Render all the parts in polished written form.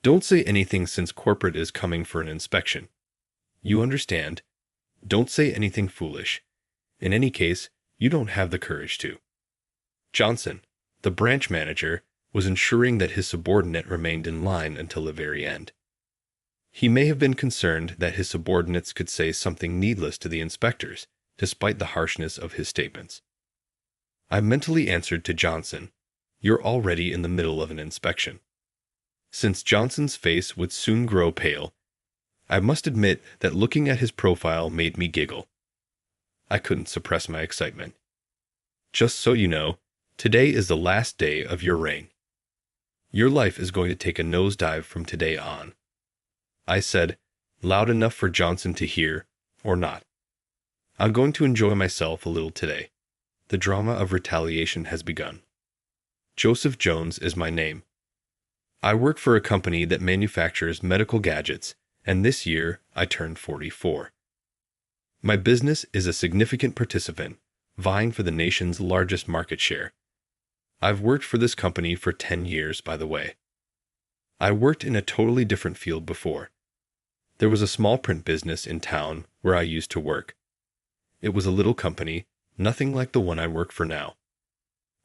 Don't say anything since corporate is coming for an inspection. You understand? Don't say anything foolish. In any case, you don't have the courage to. Johnson, the branch manager, was ensuring that his subordinate remained in line until the very end. He may have been concerned that his subordinates could say something needless to the inspectors, despite the harshness of his statements. I mentally answered to Johnson, "You're already in the middle of an inspection." Since Johnson's face would soon grow pale, I must admit that looking at his profile made me giggle. I couldn't suppress my excitement. "Just so you know, today is the last day of your reign. Your life is going to take a nosedive from today on," I said, loud enough for Johnson to hear, or not. "I'm going to enjoy myself a little today. The drama of retaliation has begun. Joseph Jones is my name. I work for a company that manufactures medical gadgets, and this year I turned 44. My business is a significant participant, vying for the nation's largest market share. I've worked for this company for 10 years, by the way. I worked in a totally different field before. There was a small print business in town where I used to work. It was a little company, nothing like the one I work for now.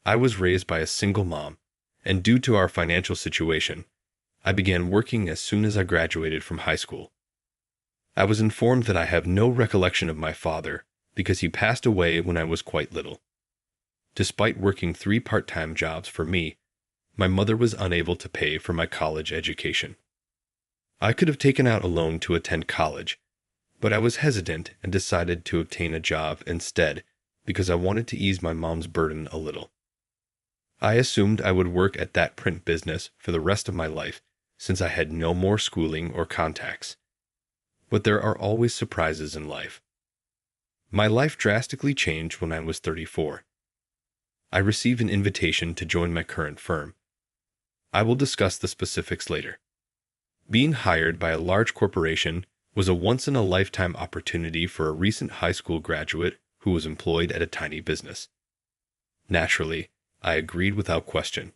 I was raised by a single mom, and due to our financial situation, I began working as soon as I graduated from high school. I was informed that I have no recollection of my father because he passed away when I was quite little. Despite working 3 part-time jobs for me, my mother was unable to pay for my college education. I could have taken out a loan to attend college, but I was hesitant and decided to obtain a job instead because I wanted to ease my mom's burden a little. I assumed I would work at that print business for the rest of my life since I had no more schooling or contacts. But there are always surprises in life. My life drastically changed when I was 34. I received an invitation to join my current firm. I will discuss the specifics later. Being hired by a large corporation was a once-in-a-lifetime opportunity for a recent high school graduate who was employed at a tiny business. Naturally, I agreed without question.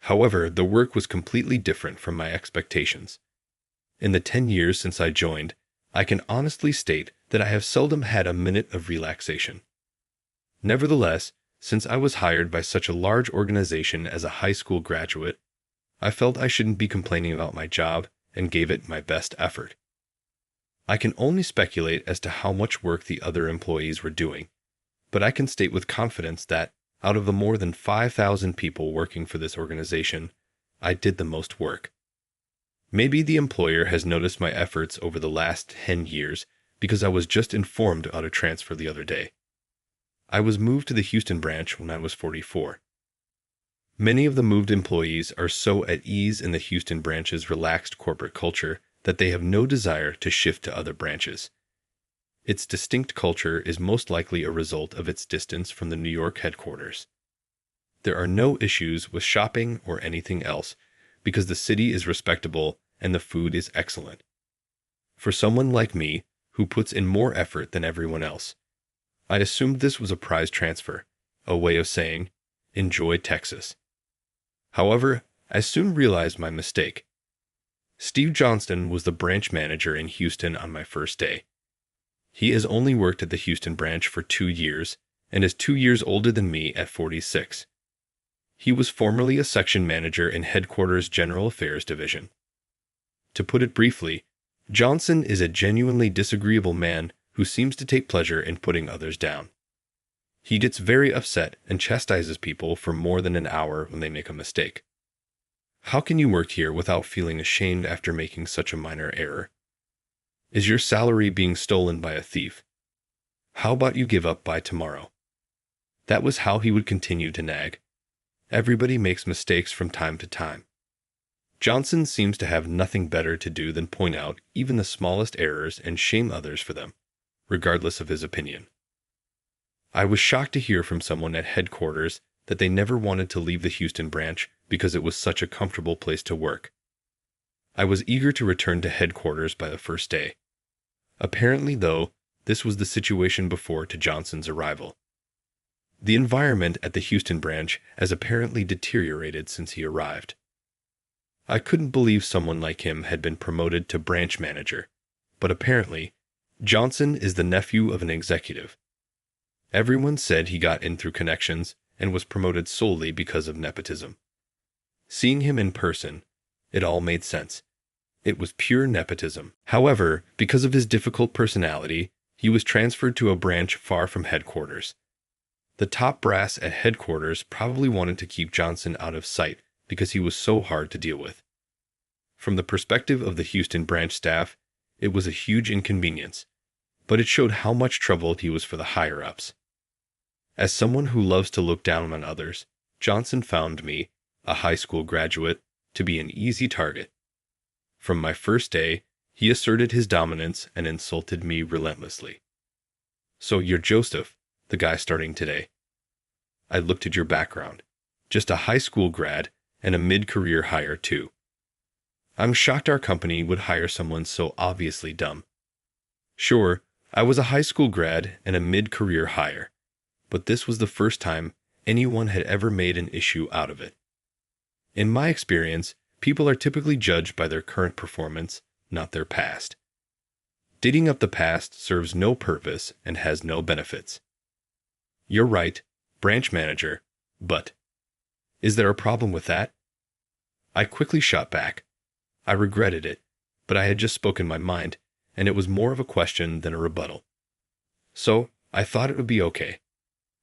However, the work was completely different from my expectations. In the 10 years since I joined, I can honestly state that I have seldom had a minute of relaxation. Nevertheless, since I was hired by such a large organization as a high school graduate, I felt I shouldn't be complaining about my job and gave it my best effort. I can only speculate as to how much work the other employees were doing, but I can state with confidence that, out of the more than 5,000 people working for this organization, I did the most work. Maybe the employer has noticed my efforts over the last 10 years because I was just informed about a transfer the other day. I was moved to the Houston branch when I was 44. Many of the moved employees are so at ease in the Houston branch's relaxed corporate culture that they have no desire to shift to other branches. Its distinct culture is most likely a result of its distance from the New York headquarters. There are no issues with shopping or anything else because the city is respectable and the food is excellent. For someone like me, who puts in more effort than everyone else, I assumed this was a prize transfer, a way of saying, enjoy Texas. However, I soon realized my mistake. Steve Johnston was the branch manager in Houston on my first day. He has only worked at the Houston branch for 2 years and is 2 years older than me at 46. He was formerly a section manager in headquarters General Affairs Division. To put it briefly, Johnson is a genuinely disagreeable man who seems to take pleasure in putting others down. He gets very upset and chastises people for more than an hour when they make a mistake. How can you work here without feeling ashamed after making such a minor error? Is your salary being stolen by a thief? How about you give up by tomorrow? That was how he would continue to nag. Everybody makes mistakes from time to time. Johnson seems to have nothing better to do than point out even the smallest errors and shame others for them, regardless of his opinion. I was shocked to hear from someone at headquarters that they never wanted to leave the Houston branch because it was such a comfortable place to work. I was eager to return to headquarters by the first day. Apparently, though, this was the situation before to Johnson's arrival. The environment at the Houston branch has apparently deteriorated since he arrived. I couldn't believe someone like him had been promoted to branch manager, but apparently, Johnson is the nephew of an executive. Everyone said he got in through connections and was promoted solely because of nepotism. Seeing him in person, it all made sense. It was pure nepotism. However, because of his difficult personality, he was transferred to a branch far from headquarters. The top brass at headquarters probably wanted to keep Johnson out of sight because he was so hard to deal with. From the perspective of the Houston branch staff, it was a huge inconvenience, but it showed how much trouble he was for the higher-ups. As someone who loves to look down on others, Johnson found me, a high school graduate, to be an easy target. From my first day, he asserted his dominance and insulted me relentlessly. "So you're Joseph, the guy starting today." I looked at your background. Just a high school grad and a mid-career hire too. I'm shocked our company would hire someone so obviously dumb. Sure, I was a high school grad and a mid-career hire, but this was the first time anyone had ever made an issue out of it. In my experience, people are typically judged by their current performance, not their past. Digging up the past serves no purpose and has no benefits. You're right, branch manager, but is there a problem with that? I quickly shot back. I regretted it, but I had just spoken my mind, and it was more of a question than a rebuttal. So, I thought it would be okay.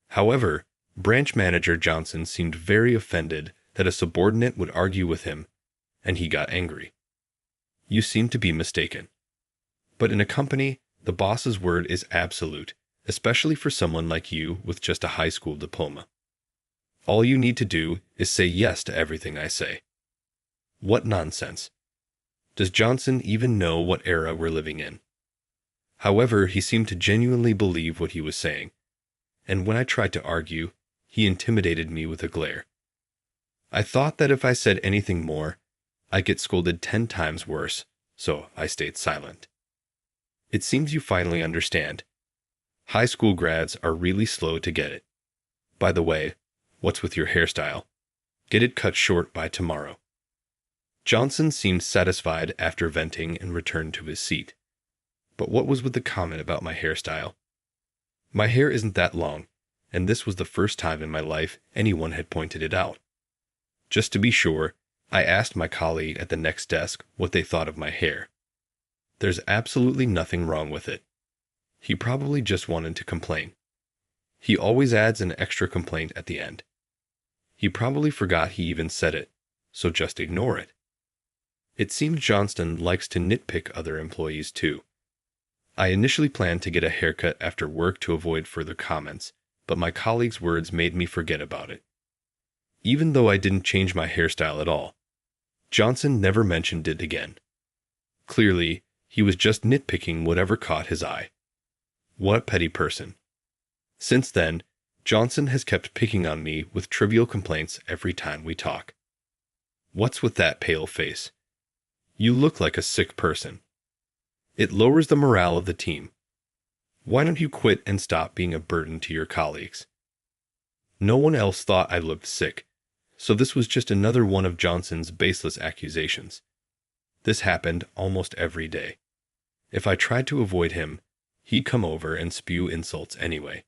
However, branch manager Johnson seemed very offended that a subordinate would argue with him, and he got angry. You seem to be mistaken. But in a company, the boss's word is absolute, especially for someone like you with just a high school diploma. All you need to do is say yes to everything I say. What nonsense. Does Johnson even know what era we're living in? However, he seemed to genuinely believe what he was saying, and when I tried to argue, he intimidated me with a glare. I thought that if I said anything more, I'd get scolded 10 times worse, so I stayed silent. It seems you finally understand. High school grads are really slow to get it. By the way, what's with your hairstyle? Get it cut short by tomorrow. Johnson seemed satisfied after venting and returned to his seat. But what was with the comment about my hairstyle? My hair isn't that long, and this was the first time in my life anyone had pointed it out. Just to be sure, I asked my colleague at the next desk what they thought of my hair. There's absolutely nothing wrong with it. He probably just wanted to complain. He always adds an extra complaint at the end. He probably forgot he even said it, so just ignore it. It seems Johnston likes to nitpick other employees too. I initially planned to get a haircut after work to avoid further comments, but my colleague's words made me forget about it. Even though I didn't change my hairstyle at all, Johnson never mentioned it again. Clearly, he was just nitpicking whatever caught his eye. What a petty person. Since then, Johnson has kept picking on me with trivial complaints every time we talk. What's with that pale face? You look like a sick person. It lowers the morale of the team. Why don't you quit and stop being a burden to your colleagues? No one else thought I looked sick, so this was just another one of Johnson's baseless accusations. This happened almost every day. If I tried to avoid him, he'd come over and spew insults anyway.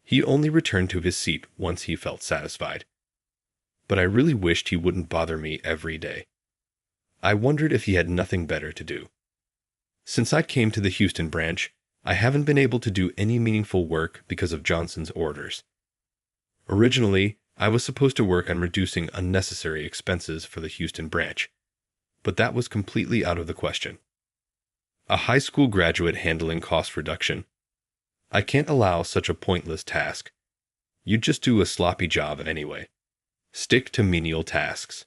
He'd only return to his seat once he felt satisfied. But I really wished he wouldn't bother me every day. I wondered if he had nothing better to do. Since I came to the Houston branch, I haven't been able to do any meaningful work because of Johnson's orders. Originally, I was supposed to work on reducing unnecessary expenses for the Houston branch, but that was completely out of the question. A high school graduate handling cost reduction? I can't allow such a pointless task. You'd just do a sloppy job anyway. Stick to menial tasks.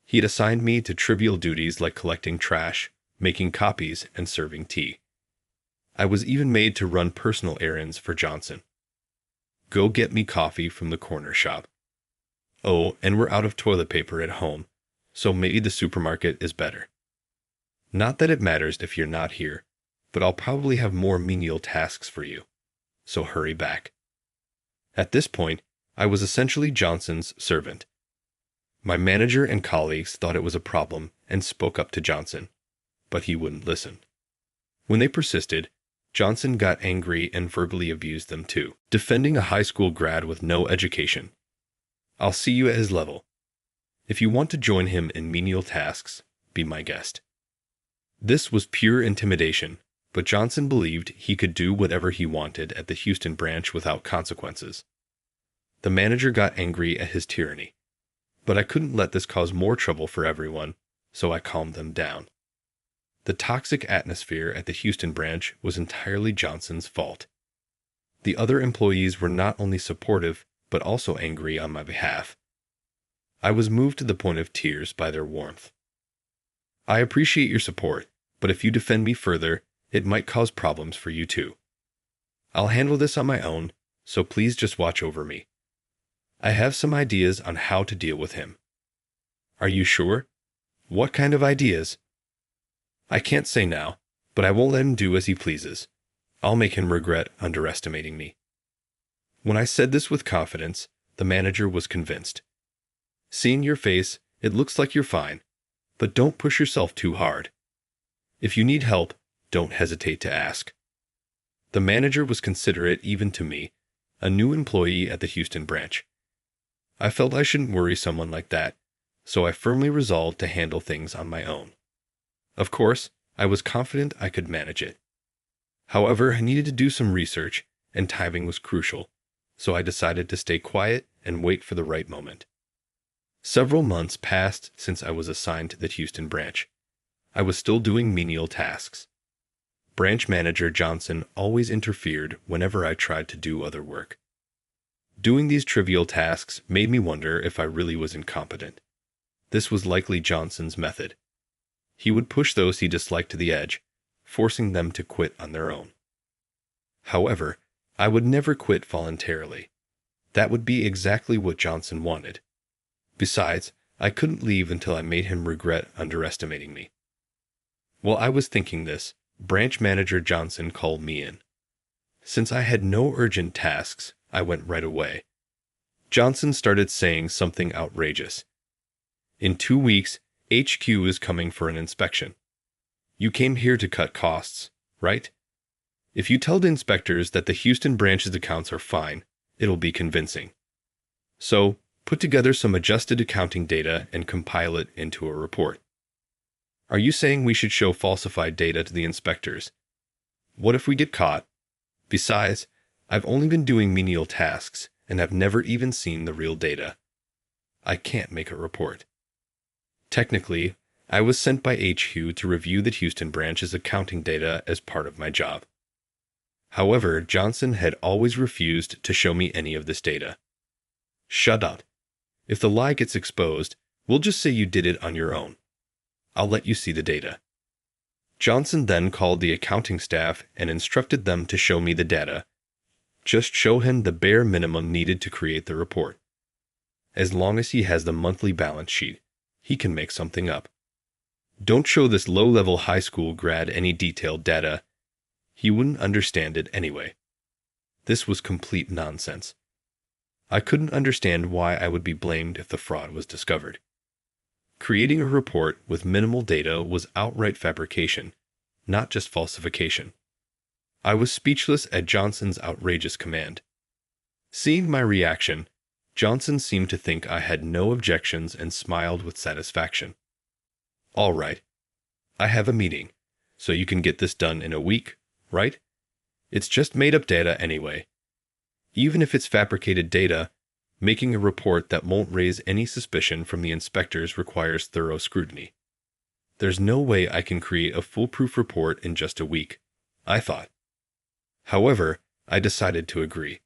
He'd assigned me to trivial duties like collecting trash, making copies, and serving tea. I was even made to run personal errands for Johnson. Go get me coffee from the corner shop. Oh, and we're out of toilet paper at home, so maybe the supermarket is better. Not that it matters if you're not here, but I'll probably have more menial tasks for you, so hurry back. At this point, I was essentially Johnson's servant. My manager and colleagues thought it was a problem and spoke up to Johnson, but he wouldn't listen. When they persisted, Johnson got angry and verbally abused them too, defending a high school grad with no education. I'll see you at his level. If you want to join him in menial tasks, be my guest. This was pure intimidation, but Johnson believed he could do whatever he wanted at the Houston branch without consequences. The manager got angry at his tyranny, but I couldn't let this cause more trouble for everyone, so I calmed them down. The toxic atmosphere at the Houston branch was entirely Johnson's fault. The other employees were not only supportive, but also angry on my behalf. I was moved to the point of tears by their warmth. I appreciate your support, but if you defend me further, it might cause problems for you too. I'll handle this on my own, so please just watch over me. I have some ideas on how to deal with him. Are you sure? What kind of ideas? I can't say now, but I won't let him do as he pleases. I'll make him regret underestimating me. When I said this with confidence, the manager was convinced. Seeing your face, it looks like you're fine, but don't push yourself too hard. If you need help, don't hesitate to ask. The manager was considerate even to me, a new employee at the Houston branch. I felt I shouldn't worry someone like that, so I firmly resolved to handle things on my own. Of course, I was confident I could manage it. However, I needed to do some research, and timing was crucial, so I decided to stay quiet and wait for the right moment. Several months passed since I was assigned to the Houston branch. I was still doing menial tasks. Branch manager Johnson always interfered whenever I tried to do other work. Doing these trivial tasks made me wonder if I really was incompetent. This was likely Johnson's method. He would push those he disliked to the edge, forcing them to quit on their own. However, I would never quit voluntarily. That would be exactly what Johnson wanted. Besides, I couldn't leave until I made him regret underestimating me. While I was thinking this, branch manager Johnson called me in. Since I had no urgent tasks, I went right away. Johnson started saying something outrageous. In 2 weeks, HQ is coming for an inspection. You came here to cut costs, right? If you tell the inspectors that the Houston branch's accounts are fine, it'll be convincing. So, put together some adjusted accounting data and compile it into a report. Are you saying we should show falsified data to the inspectors? What if we get caught? Besides, I've only been doing menial tasks and have never even seen the real data. I can't make a report. Technically, I was sent by HQ to review the Houston branch's accounting data as part of my job. However, Johnson had always refused to show me any of this data. Shut up. If the lie gets exposed, we'll just say you did it on your own. I'll let you see the data. Johnson then called the accounting staff and instructed them to show me the data. Just show him the bare minimum needed to create the report. As long as he has the monthly balance sheet, he can make something up. Don't show this low-level high school grad any detailed data. He wouldn't understand it anyway. This was complete nonsense. I couldn't understand why I would be blamed if the fraud was discovered. Creating a report with minimal data was outright fabrication, not just falsification. I was speechless at Johnson's outrageous command. Seeing my reaction, Johnson seemed to think I had no objections and smiled with satisfaction. All right. I have a meeting, so you can get this done in a week, right? It's just made-up data anyway. Even if it's fabricated data, making a report that won't raise any suspicion from the inspectors requires thorough scrutiny. There's no way I can create a foolproof report in just a week, I thought. However, I decided to agree.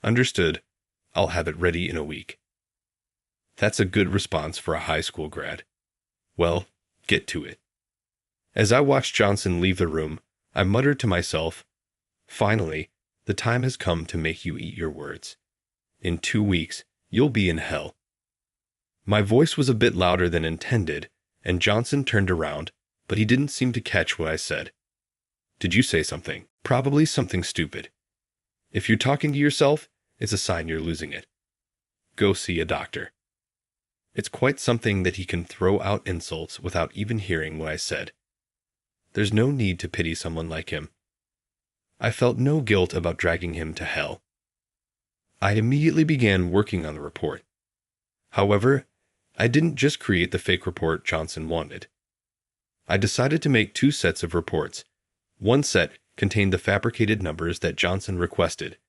Understood. I'll have it ready in a week. That's a good response for a high school grad. Well, get to it. As I watched Johnson leave the room, I muttered to myself, finally, the time has come to make you eat your words. In 2 weeks, you'll be in hell. My voice was a bit louder than intended, and Johnson turned around, but he didn't seem to catch what I said. Did you say something? Probably something stupid. If you're talking to yourself, it's a sign you're losing it. Go see a doctor. It's quite something that he can throw out insults without even hearing what I said. There's no need to pity someone like him. I felt no guilt about dragging him to hell. I immediately began working on the report. However, I didn't just create the fake report Johnson wanted. I decided to make 2 sets of reports. One set contained the fabricated numbers that Johnson requested,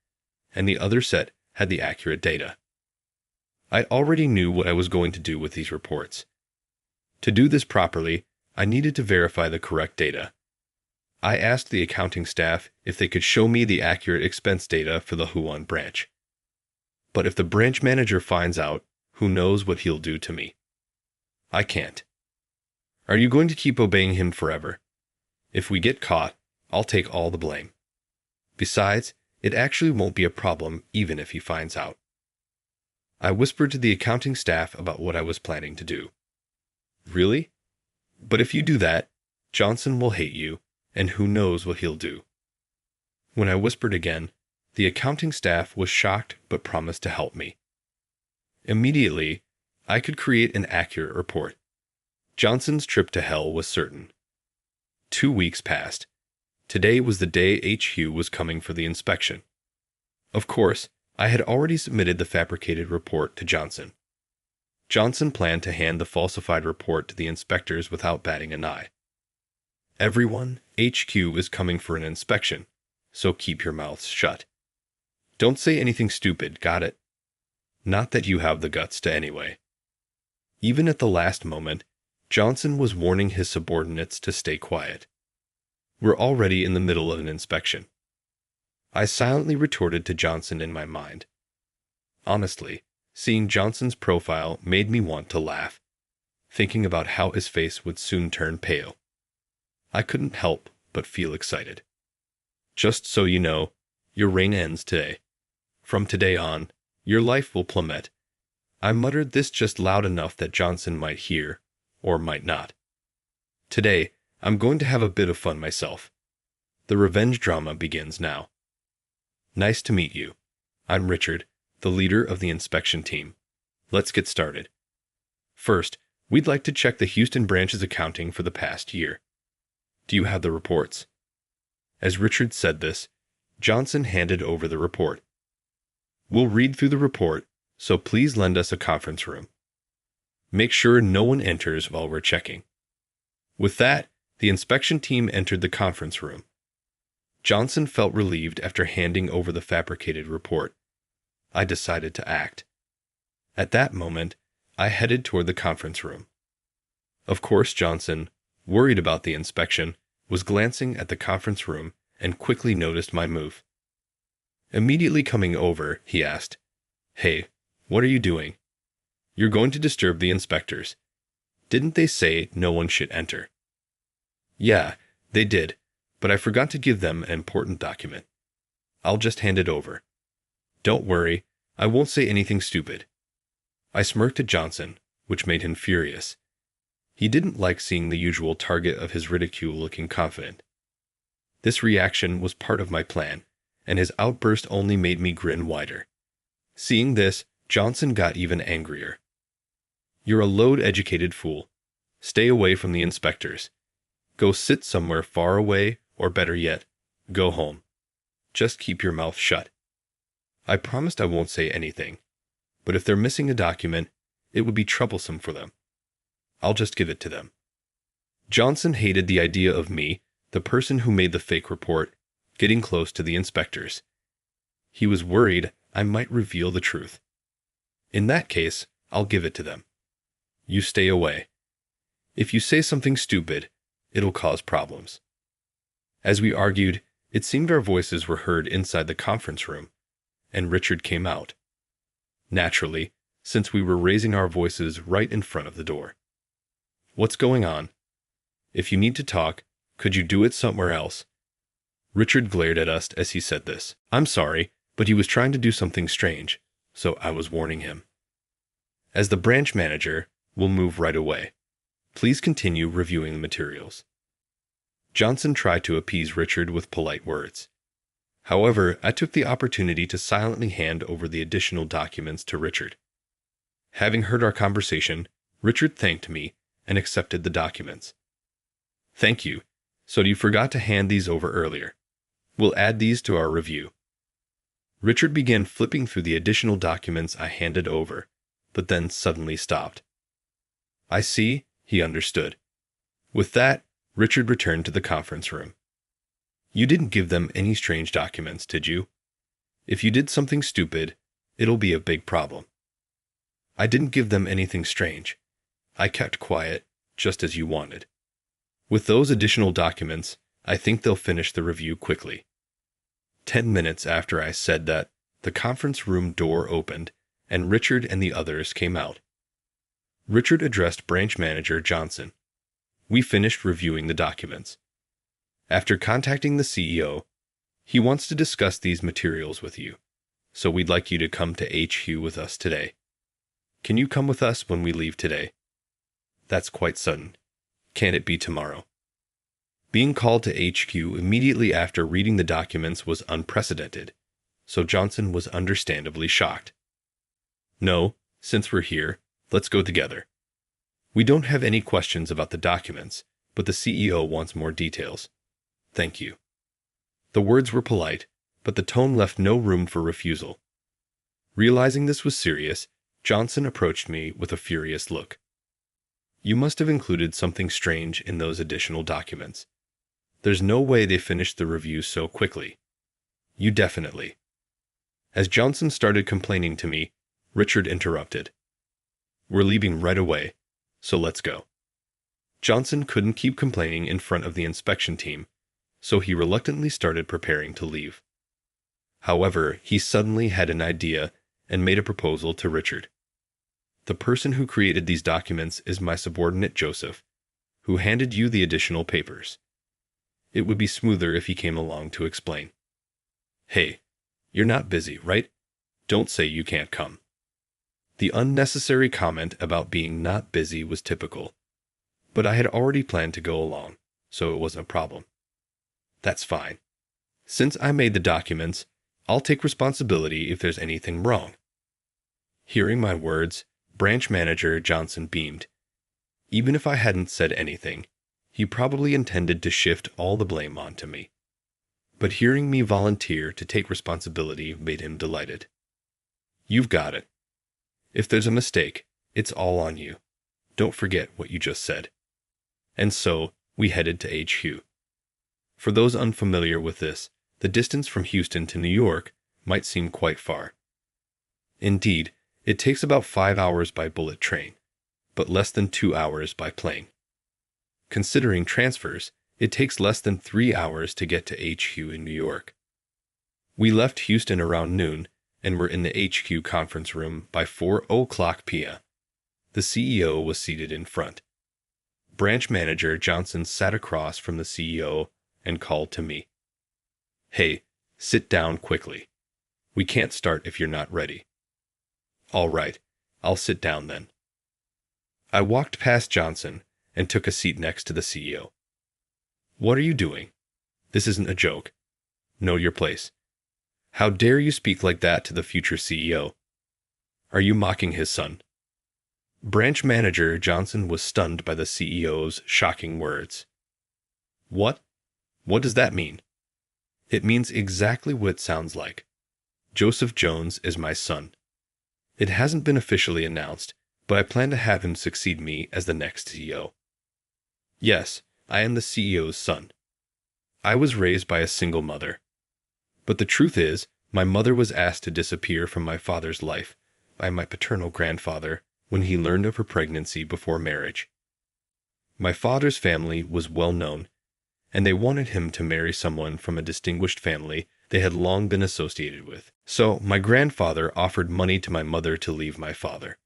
and the other set had the accurate data. I already knew what I was going to do with these reports. To do this properly, I needed to verify the correct data. I asked the accounting staff if they could show me the accurate expense data for the Huan branch. But if the branch manager finds out, who knows what he'll do to me? I can't. Are you going to keep obeying him forever? If we get caught, I'll take all the blame. Besides, it actually won't be a problem even if he finds out. I whispered to the accounting staff about what I was planning to do. Really? But if you do that, Johnson will hate you, and who knows what he'll do. When I whispered again, the accounting staff was shocked but promised to help me. Immediately, I could create an accurate report. Johnson's trip to hell was certain. 2 weeks passed. Today was the day HQ was coming for the inspection. Of course, I had already submitted the fabricated report to Johnson. Johnson planned to hand the falsified report to the inspectors without batting an eye. Everyone, HQ is coming for an inspection, so keep your mouths shut. Don't say anything stupid, got it? Not that you have the guts to anyway. Even at the last moment, Johnson was warning his subordinates to stay quiet. We're already in the middle of an inspection. I silently retorted to Johnson in my mind. Honestly, seeing Johnson's profile made me want to laugh, thinking about how his face would soon turn pale. I couldn't help but feel excited. Just so you know, your reign ends today. From today on, your life will plummet. I muttered this just loud enough that Johnson might hear, or might not. Today, I'm going to have a bit of fun myself. The revenge drama begins now. Nice to meet you. I'm Richard, the leader of the inspection team. Let's get started. First, we'd like to check the Houston branch's accounting for the past year. Do you have the reports? As Richard said this, Johnson handed over the report. We'll read through the report, so please lend us a conference room. Make sure no one enters while we're checking. With that, the inspection team entered the conference room. Johnson felt relieved after handing over the fabricated report. I decided to act. At that moment, I headed toward the conference room. Of course, Johnson, worried about the inspection, was glancing at the conference room and quickly noticed my move. Immediately coming over, he asked, "Hey, what are you doing? You're going to disturb the inspectors. Didn't they say no one should enter?" "Yeah, they did, but I forgot to give them an important document. I'll just hand it over. Don't worry, I won't say anything stupid." I smirked at Johnson, which made him furious. He didn't like seeing the usual target of his ridicule looking confident. This reaction was part of my plan, and his outburst only made me grin wider. Seeing this, Johnson got even angrier. "You're a load-educated fool. Stay away from the inspectors. Go sit somewhere far away, or better yet, go home. Just keep your mouth shut." I promised I won't say anything, but if they're missing a document, it would be troublesome for them. I'll just give it to them. Johnson hated the idea of me, the person who made the fake report, getting close to the inspectors. He was worried I might reveal the truth. In that case, I'll give it to them. You stay away. If you say something stupid, it'll cause problems. As we argued, it seemed our voices were heard inside the conference room, and Richard came out. Naturally, since we were raising our voices right in front of the door. "What's going on? If you need to talk, could you do it somewhere else?" Richard glared at us as he said this. I'm sorry, but he was trying to do something strange, so I was warning him. As the branch manager, we'll move right away. Please continue reviewing the materials. Johnson tried to appease Richard with polite words. However, I took the opportunity to silently hand over the additional documents to Richard. Having heard our conversation, Richard thanked me and accepted the documents. Thank you. So you forgot to hand these over earlier. We'll add these to our review. Richard began flipping through the additional documents I handed over, but then suddenly stopped. I see, he understood. With that, Richard returned to the conference room. You didn't give them any strange documents, did you? If you did something stupid, it'll be a big problem. I didn't give them anything strange. I kept quiet, just as you wanted. With those additional documents, I think they'll finish the review quickly. 10 minutes after I said that, the conference room door opened, and Richard and the others came out. Richard addressed Branch Manager Johnson. We finished reviewing the documents. After contacting the CEO, he wants to discuss these materials with you, so we'd like you to come to HQ with us today. Can you come with us when we leave today? That's quite sudden. Can't it be tomorrow? Being called to HQ immediately after reading the documents was unprecedented, so Johnson was understandably shocked. No, since we're here, let's go together. We don't have any questions about the documents, but the CEO wants more details. Thank you. The words were polite, but the tone left no room for refusal. Realizing this was serious, Johnson approached me with a furious look. You must have included something strange in those additional documents. There's no way they finished the review so quickly. You definitely. As Johnson started complaining to me, Richard interrupted. We're leaving right away, so let's go. Johnson couldn't keep complaining in front of the inspection team, so he reluctantly started preparing to leave. However, he suddenly had an idea and made a proposal to Richard. The person who created these documents is my subordinate Joseph, who handed you the additional papers. It would be smoother if he came along to explain. Hey, you're not busy, right? Don't say you can't come. The unnecessary comment about being not busy was typical, but I had already planned to go along, so it wasn't a problem. That's fine. Since I made the documents, I'll take responsibility if there's anything wrong. Hearing my words, Branch Manager Johnson beamed. Even if I hadn't said anything, he probably intended to shift all the blame onto me. But hearing me volunteer to take responsibility made him delighted. You've got it. If there's a mistake, it's all on you. Don't forget what you just said. And so, we headed to HQ. For those unfamiliar with this, the distance from Houston to New York might seem quite far. Indeed, it takes about 5 hours by bullet train, but less than 2 hours by plane. Considering transfers, it takes less than 3 hours to get to HQ in New York. We left Houston around noon and were in the HQ conference room by 4:00 p.m. The CEO was seated in front. Branch Manager Johnson sat across from the CEO and called to me. Hey, sit down quickly. We can't start if you're not ready. All right, I'll sit down then. I walked past Johnson and took a seat next to the CEO. What are you doing? This isn't a joke. Know your place. How dare you speak like that to the future CEO? Are you mocking his son? Branch Manager Johnson was stunned by the CEO's shocking words. What? What does that mean? It means exactly what it sounds like. Joseph Jones is my son. It hasn't been officially announced, but I plan to have him succeed me as the next CEO. Yes, I am the CEO's son. I was raised by a single mother. But the truth is, my mother was asked to disappear from my father's life by my paternal grandfather when he learned of her pregnancy before marriage. My father's family was well known, and they wanted him to marry someone from a distinguished family they had long been associated with. So my grandfather offered money to my mother to leave my father.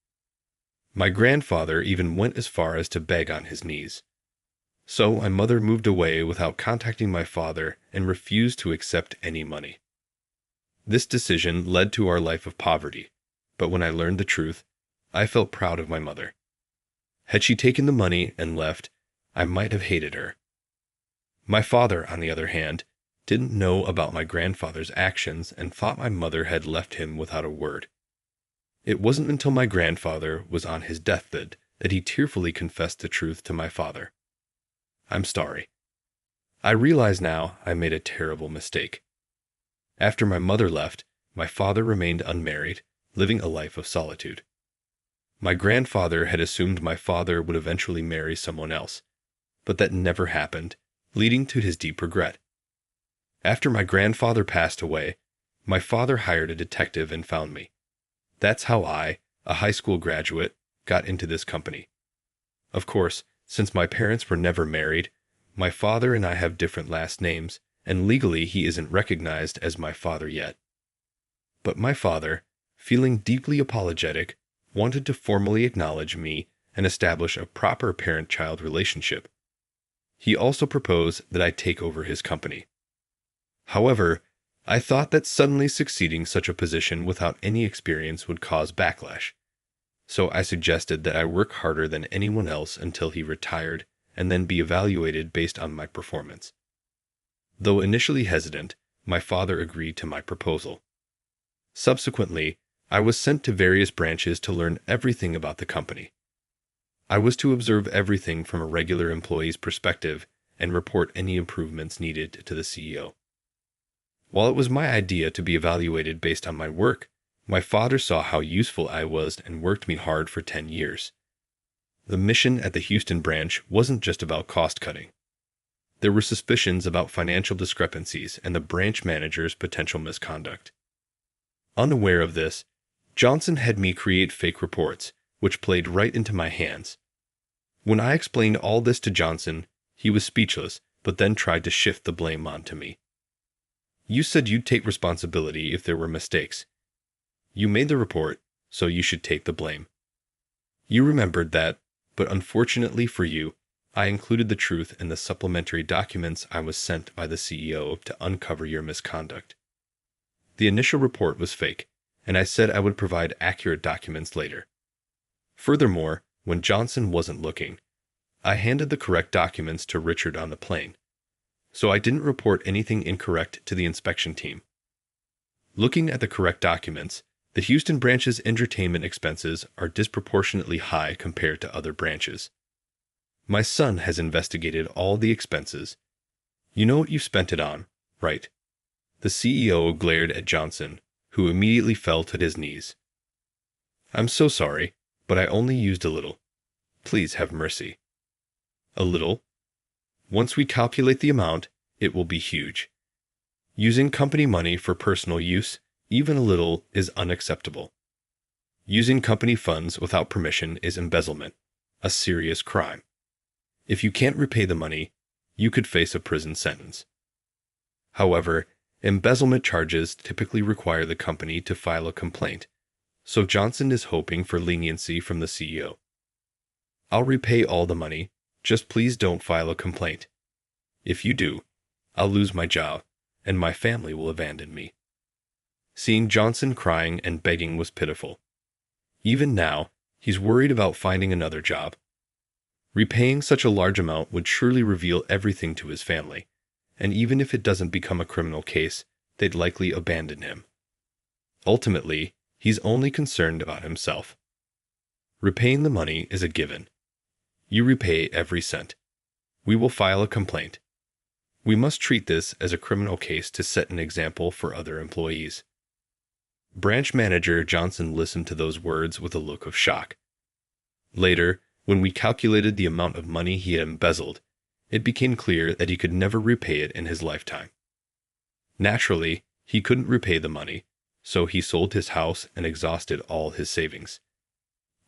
My grandfather even went as far as to beg on his knees. So my mother moved away without contacting my father and refused to accept any money. This decision led to our life of poverty, but when I learned the truth, I felt proud of my mother. Had she taken the money and left, I might have hated her. My father, on the other hand, didn't know about my grandfather's actions and thought my mother had left him without a word. It wasn't until my grandfather was on his deathbed that he tearfully confessed the truth to my father. I'm sorry. I realize now I made a terrible mistake. After my mother left, my father remained unmarried, living a life of solitude. My grandfather had assumed my father would eventually marry someone else, but that never happened, leading to his deep regret. After my grandfather passed away, my father hired a detective and found me. That's how I, a high school graduate, got into this company. Of course, since my parents were never married, my father and I have different last names, and legally he isn't recognized as my father yet. But my father, feeling deeply apologetic, wanted to formally acknowledge me and establish a proper parent-child relationship. He also proposed that I take over his company. However, I thought that suddenly succeeding such a position without any experience would cause backlash. So I suggested that I work harder than anyone else until he retired and then be evaluated based on my performance. Though initially hesitant, my father agreed to my proposal. Subsequently, I was sent to various branches to learn everything about the company. I was to observe everything from a regular employee's perspective and report any improvements needed to the CEO. While it was my idea to be evaluated based on my work, my father saw how useful I was and worked me hard for 10 years. The mission at the Houston branch wasn't just about cost cutting. There were suspicions about financial discrepancies and the branch manager's potential misconduct. Unaware of this, Johnson had me create fake reports, which played right into my hands. When I explained all this to Johnson, he was speechless, but then tried to shift the blame onto me. You said you'd take responsibility if there were mistakes. You made the report, so you should take the blame. You remembered that, but unfortunately for you, I included the truth in the supplementary documents I was sent by the CEO to uncover your misconduct. The initial report was fake, and I said I would provide accurate documents later. Furthermore, when Johnson wasn't looking, I handed the correct documents to Richard on the plane, so I didn't report anything incorrect to the inspection team. Looking at the correct documents, the Houston branch's entertainment expenses are disproportionately high compared to other branches. My son has investigated all the expenses. You know what you spent it on, right? The CEO glared at Johnson, who immediately fell to his knees. I'm so sorry, but I only used a little. Please have mercy. A little? Once we calculate the amount, it will be huge. Using company money for personal use, even a little, is unacceptable. Using company funds without permission is embezzlement, a serious crime. If you can't repay the money, you could face a prison sentence. However, embezzlement charges typically require the company to file a complaint, so Johnson is hoping for leniency from the CEO. I'll repay all the money, just please don't file a complaint. If you do, I'll lose my job, and my family will abandon me. Seeing Johnson crying and begging was pitiful. Even now, he's worried about finding another job. Repaying such a large amount would surely reveal everything to his family, and even if it doesn't become a criminal case, they'd likely abandon him. Ultimately, he's only concerned about himself. Repaying the money is a given. You repay every cent. We will file a complaint. We must treat this as a criminal case to set an example for other employees. Branch manager Johnson listened to those words with a look of shock. Later, when we calculated the amount of money he had embezzled, it became clear that he could never repay it in his lifetime. Naturally, he couldn't repay the money, so he sold his house and exhausted all his savings.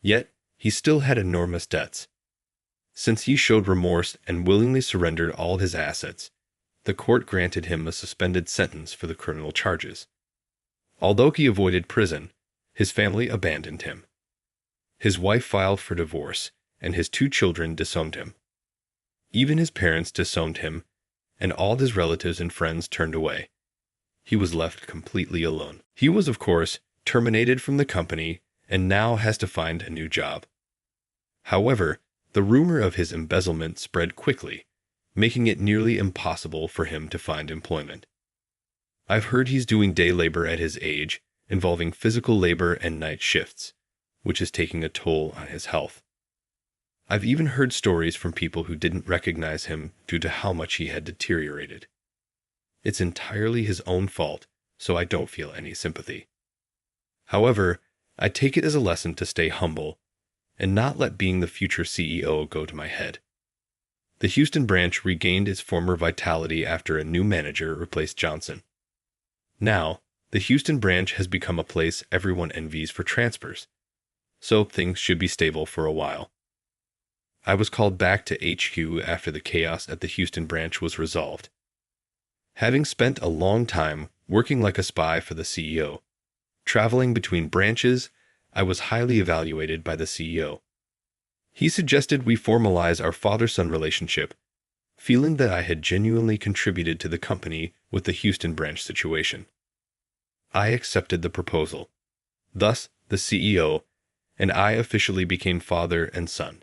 Yet, he still had enormous debts. Since he showed remorse and willingly surrendered all his assets, the court granted him a suspended sentence for the criminal charges. Although he avoided prison, his family abandoned him. His wife filed for divorce, and his 2 children disowned him. Even his parents disowned him, and all his relatives and friends turned away. He was left completely alone. He was, of course, terminated from the company and now has to find a new job. However, the rumor of his embezzlement spread quickly, making it nearly impossible for him to find employment. I've heard he's doing day labor at his age, involving physical labor and night shifts, which is taking a toll on his health. I've even heard stories from people who didn't recognize him due to how much he had deteriorated. It's entirely his own fault, so I don't feel any sympathy. However, I take it as a lesson to stay humble and not let being the future CEO go to my head. The Houston branch regained its former vitality after a new manager replaced Johnson. Now, the Houston branch has become a place everyone envies for transfers, so things should be stable for a while. I was called back to HQ after the chaos at the Houston branch was resolved. Having spent a long time working like a spy for the CEO, traveling between branches, I was highly evaluated by the CEO. He suggested we formalize our father-son relationship, feeling that I had genuinely contributed to the company with the Houston branch situation. I accepted the proposal. Thus, the CEO and I officially became father and son.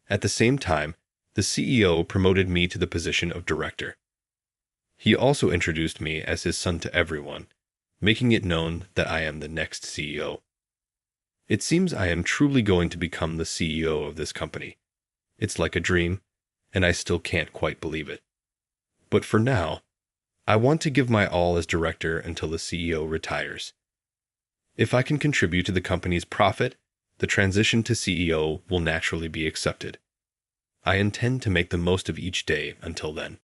At the same time, the CEO promoted me to the position of director. He also introduced me as his son to everyone, making it known that I am the next CEO. It seems I am truly going to become the CEO of this company. It's like a dream, and I still can't quite believe it. But for now, I want to give my all as director until the CEO retires. If I can contribute to the company's profit, the transition to CEO will naturally be accepted. I intend to make the most of each day until then.